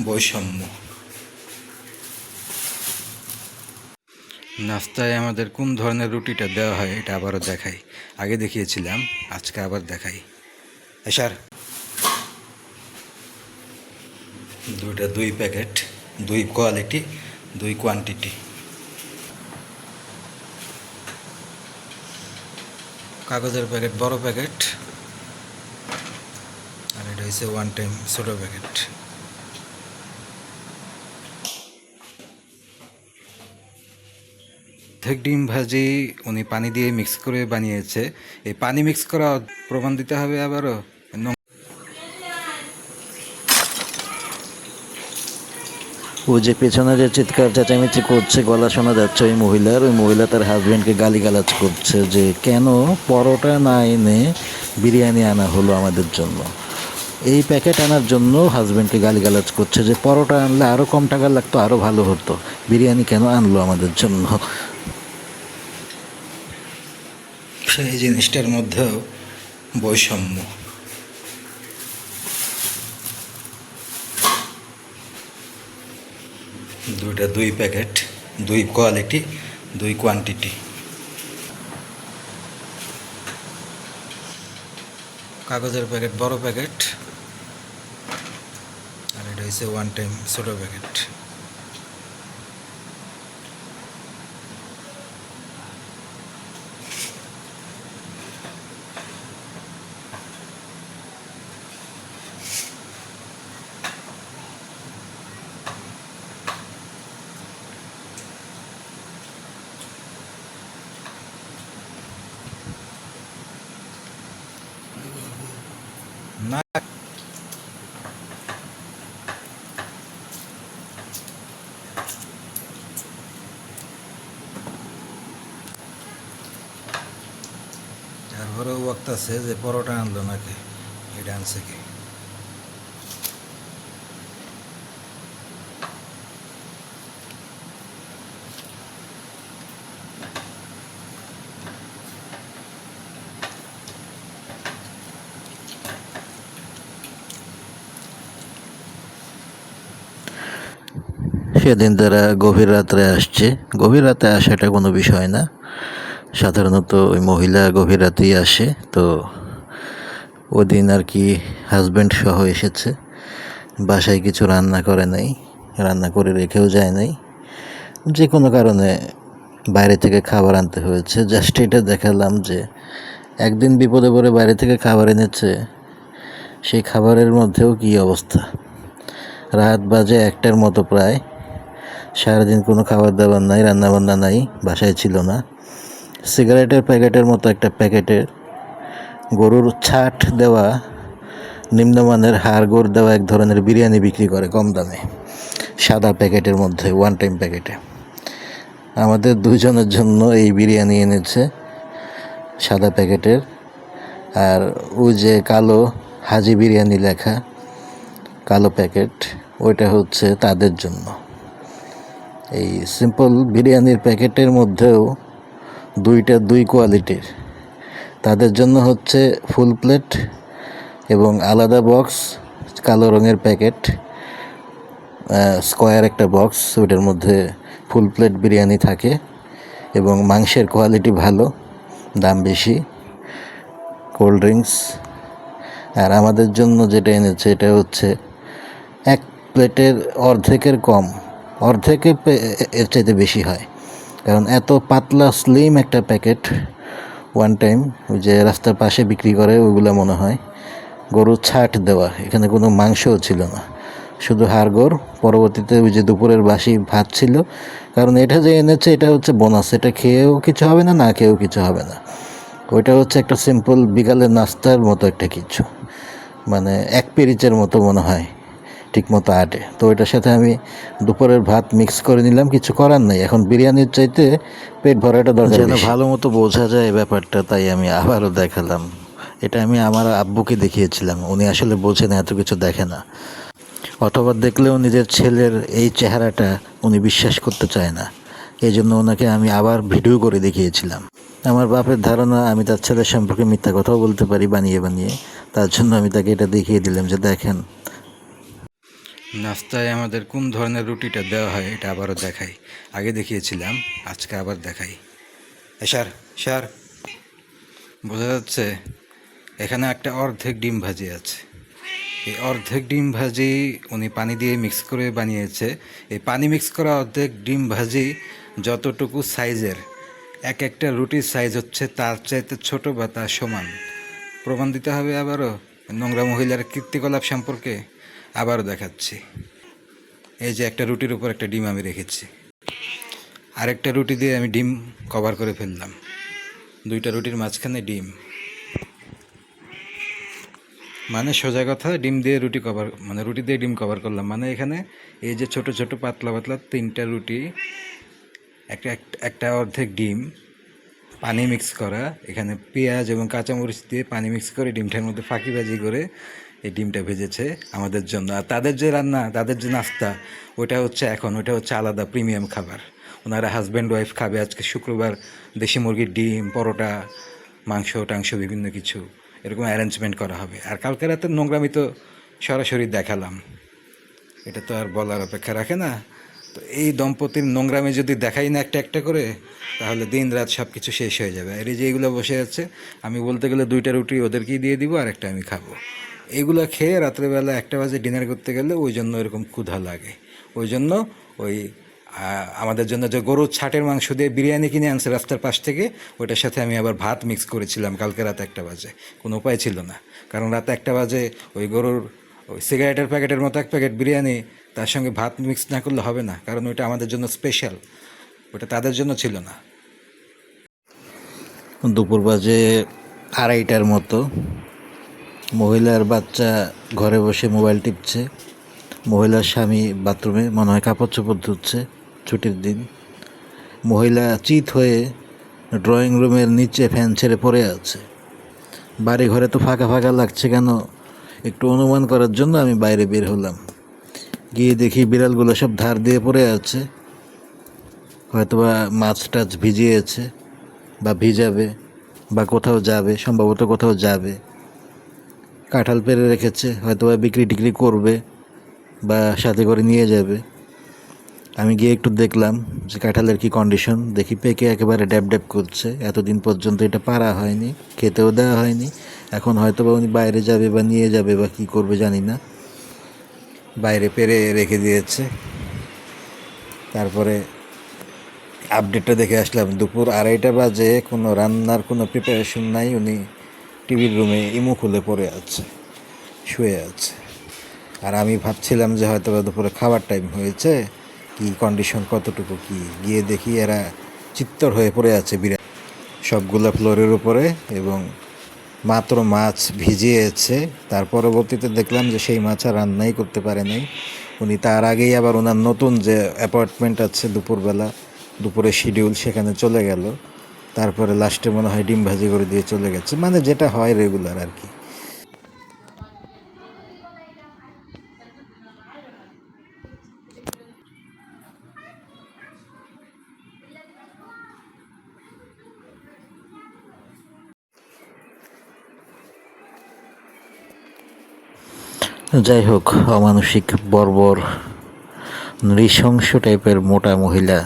বৈষম্য। নাস্তায় আমাদের কোন ধরনের রুটিটা দেওয়া হয় এটা আবারও দেখাই। আগে দেখিয়েছিলাম, আজকে আবার দেখাই। স্যার, দুই প্যাকেট, 2 কোয়ালিটি, 2 কোয়ান্টিটি। কাগজের প্যাকেট বড় প্যাকেট, আর এটা হচ্ছে 1 টাইম ছোটো প্যাকেট। ডিম ভাজি উনি পানি দিয়ে মিক্স করে বানিয়েছে। এই পানি মিক্স করা প্রমাণ দিতে হবে আবারও। ওই যে পেছনে যে চিৎকার চেঁচামেচি করছে, গলা শোনা যাচ্ছে ওই মহিলা তার হাজব্যান্ডকে গালিগালাজ করছে যে কেন পরোটা না এনে বিরিয়ানি আনা হলো আমাদের জন্য। এই প্যাকেট আনার জন্য হাজব্যান্ডকে গালিগালাজ করছে যে পরোটা আনলে আরও কম টাকা লাগতো, আরও ভালো হতো, বিরিয়ানি কেন আনলো আমাদের জন্য। সেই জিনিসটার মধ্যেও বৈষম্য। দুই প্যাকেট, 2 কোয়ালিটি, 2 কোয়ান্টিটি। কাগজের প্যাকেট বড় প্যাকেট, আর এটা হচ্ছে 1 টাইম ছোটো প্যাকেট। না, তারপরেও ওয়াক্ত আছে যে পরোটা আনলো নাকি, এটা আনছে কি। সেদিন তারা গভীর রাত্রে আসছে। গভীর রাতে আসাটা কোনো বিষয় না, সাধারণত ওই মহিলা গভীর রাতেই আসে। তো ওদিন আর কি হাজব্যান্ড সহ এসেছে, বাসায় কিছু রান্না করে নাই, রান্না করে রেখেও যায় নাই, যে কোনো কারণে বাইরে থেকে খাবার আনতে হয়েছে। জাস্ট এটা দেখালাম যে একদিন বিপদে পড়ে বাইরে থেকে খাবার এনেছে, সেই খাবারের মধ্যেও কী অবস্থা। রাত বাজে 1টার মতো প্রায়, সারাদিন কোনো খাবার দাবার নাই, রান্নাবান্না নাই, বাসায় ছিল না। সিগারেটের প্যাকেটের মতো একটা প্যাকেটের গরুর ছাট দেওয়া, নিম্নমানের হাড়গোড় দেওয়া এক ধরনের বিরিয়ানি বিক্রি করে কম দামে, সাদা প্যাকেটের মধ্যে, 1 টাইম প্যাকেটে। আমাদের 2 জনের জন্য এই বিরিয়ানি এনেছে সাদা প্যাকেটের। আর ওই যে কালো হাজি বিরিয়ানি লেখা কালো প্যাকেট, ওইটা হচ্ছে তাদের জন্য। এই সিম্পল বিরিয়ানির প্যাকেটের মধ্যেও 2 কোয়ালিটির, তাদের জন্য হচ্ছে ফুল প্লেট এবং আলাদা বক্স, কালো রঙের প্যাকেট, স্কোয়ার একটা বক্স, ওইটার মধ্যে ফুল প্লেট বিরিয়ানি থাকে এবং মাংসের কোয়ালিটি ভালো, দাম বেশি, কোল্ড ড্রিঙ্কস। আর আমাদের জন্য যেটা এনেছে এটা হচ্ছে 1 প্লেটের অর্ধেকের কম, অর্ধেকের এর চাইতে বেশি হয়, কারণ এত পাতলা স্লিম একটা প্যাকেট। 1 টাইম ওই যে রাস্তার পাশে বিক্রি করে ওইগুলো মনে হয়। গরুর ছাট দেওয়া, এখানে কোনো মাংসও ছিল না, শুধু হাড়গোড়। পরবর্তীতে ওই যে দুপুরের বাসি ভাত ছিল, কারণ এটা যে এনেছে এটা হচ্ছে বোনাস, এটা খেয়েও কিছু হবে না, না খেয়েও কিছু হবে না। ওইটা হচ্ছে একটা সিম্পল বিকালের নাস্তার মতো একটা কিছু, মানে 1 পিরিচের মতো মনে হয়, ঠিক মতো আটে। তো ওইটার সাথে আমি দুপুরের ভাত মিক্স করে নিলাম, কিছু করার নাই, এখন বিরিয়ানির চাইতে পেট ভরাটা দরকার। যেন ভালো মতো বোঝা যায় ব্যাপারটা, তাই আমি আবারও দেখালাম। এটা আমি আমার আব্বুকে দেখিয়েছিলাম, উনি আসলে বোঝে না, এত কিছু দেখে না, অথবা দেখলেও নিজের ছেলের এই চেহারাটা উনি বিশ্বাস করতে চায় না। এই জন্য ওনাকে আমি আবার ভিডিও করে দেখিয়েছিলাম। আমার বাপের ধারণা আমি তার ছেলের সম্পর্কে মিথ্যা কথাও বলতে পারি বানিয়ে বানিয়ে, তার জন্য আমি তাকে এটা দেখিয়ে দিলাম যে দেখেন। নাস্তায় আমাদের কোন ধরনের রুটিটা দেওয়া হয় এটা আবারও দেখাই। আগে দেখিয়েছিলাম, আজকে আবার দেখাই। স্যার স্যার, বোঝা যাচ্ছে এখানে একটা অর্ধেক ডিম ভাজি আছে। এই অর্ধেক ডিম ভাজি উনি পানি দিয়ে মিক্স করে বানিয়েছে। এই পানি মিক্স করা অর্ধেক ডিম ভাজি যতটুকু সাইজের, এক একটা রুটির সাইজ হচ্ছে তার চাইতে ছোট বা তার সমান। প্রমাণ দিতে হবে আবারও নোংরা মহিলার কীর্তিকলাপ সম্পর্কে। আবারও দেখাচ্ছি। এই যে একটা রুটির উপর একটা ডিম আমি রেখেছি, আরেকটা রুটি দিয়ে আমি ডিম কভার করে ফেললাম। দুইটা রুটির মাঝখানে ডিম, মানে সোজা কথা ডিম দিয়ে রুটি কভার, মানে রুটি দিয়ে ডিম কভার করলাম। মানে এখানে এই যে ছোট ছোট পাতলা পাতলা তিনটা রুটি, একটা একটা অর্ধেক ডিম, পানি মিক্স করা, এখানে পেঁয়াজ এবং কাঁচামরিচ দিয়ে পানি মিক্স করে ডিমটার মধ্যে ফাঁকিবাজি করে এই ডিমটা ভেজেছে আমাদের জন্য। আর তাদের যে রান্না, তাদের যে নাস্তা, ওটা হচ্ছে আলাদা প্রিমিয়াম খাবার। ওনারা হাজব্যান্ড ওয়াইফ খাবে আজকে শুক্রবার, দেশি মুরগির ডিম, পরোটা, মাংস টাংস বিভিন্ন কিছু এরকম অ্যারেঞ্জমেন্ট করা হবে। আর কালকে রাতের নোংরামি তো সরাসরি দেখালাম, এটা তো আর বলার অপেক্ষা রাখে না। তো এই দম্পতির নোংরামি যদি দেখাই না একটা একটা করে, তাহলে দিন রাত সব কিছু শেষ হয়ে যাবে। আর এই যে এইগুলো বসে আছে, আমি বলতে গেলে দুইটা রুটি ওদেরকেই দিয়ে দিব আর একটা আমি খাবো। এইগুলো খেয়ে রাত্রেবেলা 1টা বাজে ডিনার করতে গেলে ওই জন্য এরকম ক্ষুধা লাগে। ওই জন্য ওই আমাদের জন্য যে গরুর ছাটের মাংস দিয়ে বিরিয়ানি কিনে আনছে রাস্তার পাশ থেকে, ওইটার সাথে আমি আবার ভাত মিক্স করেছিলাম কালকে রাত 1টা বাজে। কোনো উপায় ছিল না, কারণ রাত 1টা বাজে ওই গরুর ওই সিগারেটের প্যাকেটের মতো এক প্যাকেট বিরিয়ানি তার সঙ্গে ভাত মিক্স না করলে হবে না, কারণ ওইটা আমাদের জন্য স্পেশাল, ওটা তাদের জন্য ছিল না। দুপুর বাজে 2:30টার মতো। মহিলার বাচ্চা ঘরে বসে মোবাইল টিপছে, মহিলার স্বামী বাথরুমে মনে হয় কাপড় চোপড় ধুচ্ছে, ছুটির দিন। মহিলা চিত হয়ে ড্রয়িং রুমের নিচে ফ্যান ছেড়ে পড়ে আছে। বাড়ি ঘরে তো ফাঁকা ফাঁকা লাগছে কেন, একটু অনুমান করার জন্য আমি বাইরে বের হলাম। গিয়ে দেখি বিড়ালগুলো সব ধার দিয়ে পড়ে আছে, হয়তোবা মাছ টাছ ভিজিয়েছে বা ভিজাবে বা কোথাও যাবে, সম্ভবত কোথাও যাবে। কাঁঠাল পেরে রেখেছে, হয়তোবা বিক্রি টিক্রি করবে বা সাথে করে নিয়ে যাবে। আমি গিয়ে একটু দেখলাম যে কাঁঠালের কি কন্ডিশন, দেখি পেকে একেবারে ড্যাব ড্যাব করছে। এতদিন পর্যন্ত এটা পারা হয়নি, খেতেও দেওয়া হয়নি। এখন হয়তো বা উনি বাইরে যাবে বা নিয়ে যাবে বা কী করবে জানি না, বাইরে পেরে রেখে দিয়েছে। তারপরে আপডেটটা দেখে আসলাম, দুপুর 2:30 বাজে কোনো রান্নার কোনো প্রিপারেশন নাই, উনি টিভির রুমে ইমো খুলে পড়ে আছে, শুয়ে আছে। আর আমি ভাবছিলাম যে হয়তো বা দুপুরে খাবার টাইম হয়েছে, কি কন্ডিশন কতটুকু কি। গিয়ে দেখি এরা চিত্তর হয়ে পড়ে আছে বিরাট সবগুলো ফ্লোরের উপরে, এবং মাত্র মাছ ভিজিয়েছে। তার পরবর্তীতে দেখলাম যে সেই মাছ আর রান্নাই করতে পারে নাই উনি। তার আগেই আবার ওনার নতুন যে অ্যাপয়েন্টমেন্ট আছে দুপুরবেলা, দুপুরে শিডিউল, সেখানে চলে গেল। তারপরে লাস্টে মনে হয় ডিম ভাজি করে দিয়ে চলে গেছে, মানে যেটা হয় রেগুলার আর কি। যাই হোক, অমানসিক বর্বর নৃশংস টাইপের মোটা মহিলা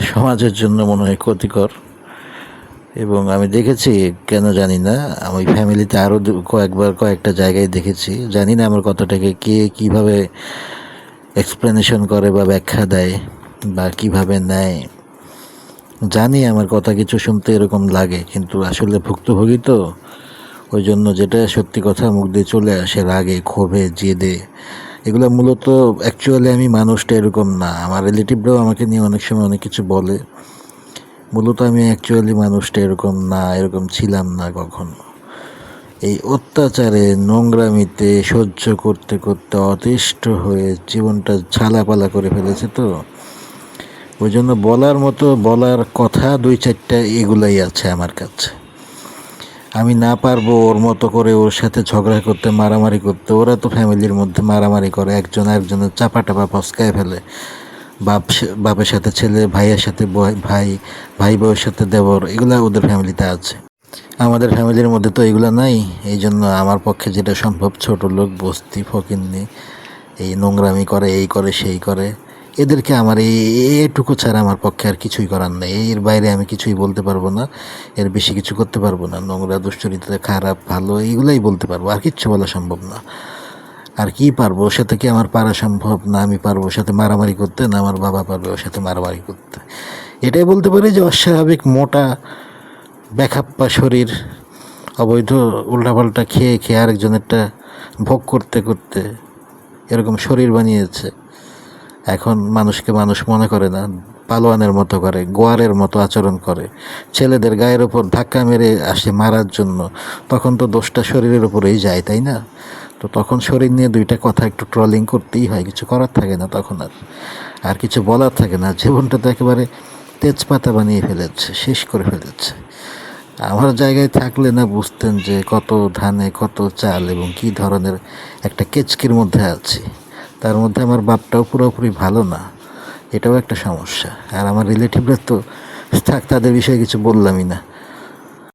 সমাজের জন্য মনে হয় ক্ষতিকর। এবং আমি দেখেছি, কেন জানি না, আমি ফ্যামিলিতে আরও কয়েকটা জায়গায় দেখেছি। জানি না আমার কথাটাকে কে কীভাবে এক্সপ্লেনেশন করে বা ব্যাখ্যা দেয় বা কিভাবে নেয়। জানি আমার কথা কিছু শুনতে এরকম লাগে, কিন্তু আসলে ভুক্তভোগী তো, ওই জন্য যেটা সত্যি কথা মুখ দিয়ে চলে আসে, রাগে, ক্ষোভে, জেদে। এগুলো মূলত অ্যাকচুয়ালি আমি মানুষটা এরকম না। আমার রিলেটিভরাও আমাকে নিয়ে অনেক সময় অনেক কিছু বলে, মূলত আমি অ্যাকচুয়ালি মানুষটা এরকম না, এরকম ছিলাম না কখনো। এই অত্যাচারে, নোংরামিতে সহ্য করতে করতে অতিষ্ঠ হয়ে জীবনটা ঝালাপালা করে ফেলেছে তো, ওই জন্য বলার মতো বলার কথা 2-4টা এগুলাই আছে আমার কাছে। আমি না পারবো ওর মতো করে ওর সাথে ঝগড়া করতে, মারামারি করতে। ওরা তো ফ্যামিলির মধ্যে মারামারি করে, একজন আরেকজনের চাপা টাপা পস্কায় ফেলে। বাপের সাথে ছেলে, ভাইয়ের সাথে ভাই, ভাই বউয়ের সাথে দেবর, এগুলা ওদের ফ্যামিলিতে আছে। আমাদের ফ্যামিলির মধ্যে তো এগুলো নাই। এই জন্য আমার পক্ষে যেটা সম্ভব, ছোট লোক, বস্তি, ফকিন্নি, এই নোংরামি করে, এই করে, সেই করে। এদেরকে আমার এটুকু ছাড়া আমার পক্ষে আর কিছুই করার নেই। এর বাইরে আমি কিছুই বলতে পারবো না, এর বেশি কিছু করতে পারবো না। নোংরা, দুশ্চরিত্র, খারাপ, ভালো এইগুলাই বলতে পারবো, আর কিচ্ছু বলা সম্ভব না। আর কি পারবো ওর সাথে? কি আমার পারা সম্ভব? না আমি পারবো ওর সাথে মারামারি করতে, না আমার বাবা পারবে ওর সাথে মারামারি করতে। এটাই বলতে পারি যে অস্বাভাবিক মোটা বেখাপ্পা শরীর, অবৈধ উল্টাপাল্টা খেয়ে খেয়ে আরেকজনেরটা ভোগ করতে করতে এরকম শরীর বানিয়েছে। এখন মানুষকে মানুষ মনে করে না, পালোয়ানের মতো করে, গোয়ারের মতো আচরণ করে। ছেলেদের গায়ের ওপর ধাক্কা মেরে আসে মারার জন্য, তখন তো দোষটা শরীরের ওপরেই যায়, তাই না? তো তখন শরীর নিয়ে দুইটা কথা একটু ট্রলিং করতেই হয়, কিছু করার থাকে না তখন। আর কিছু বলার থাকে না। জীবনটা তো একেবারে তেজপাতা বানিয়ে ফেলেছে, শেষ করে ফেলেছে। আমার জায়গায় থাকলে না বুঝতেন যে কত ধানে কত চাল এবং কী ধরনের একটা কেচকির মধ্যে আছি। তার মধ্যে আমার বাপটাও পুরোপুরি ভালো না, এটাও একটা সমস্যা। আর আমার রিলেটিভরা তো থাক, তাদের বিষয়ে কিছু বললামই না।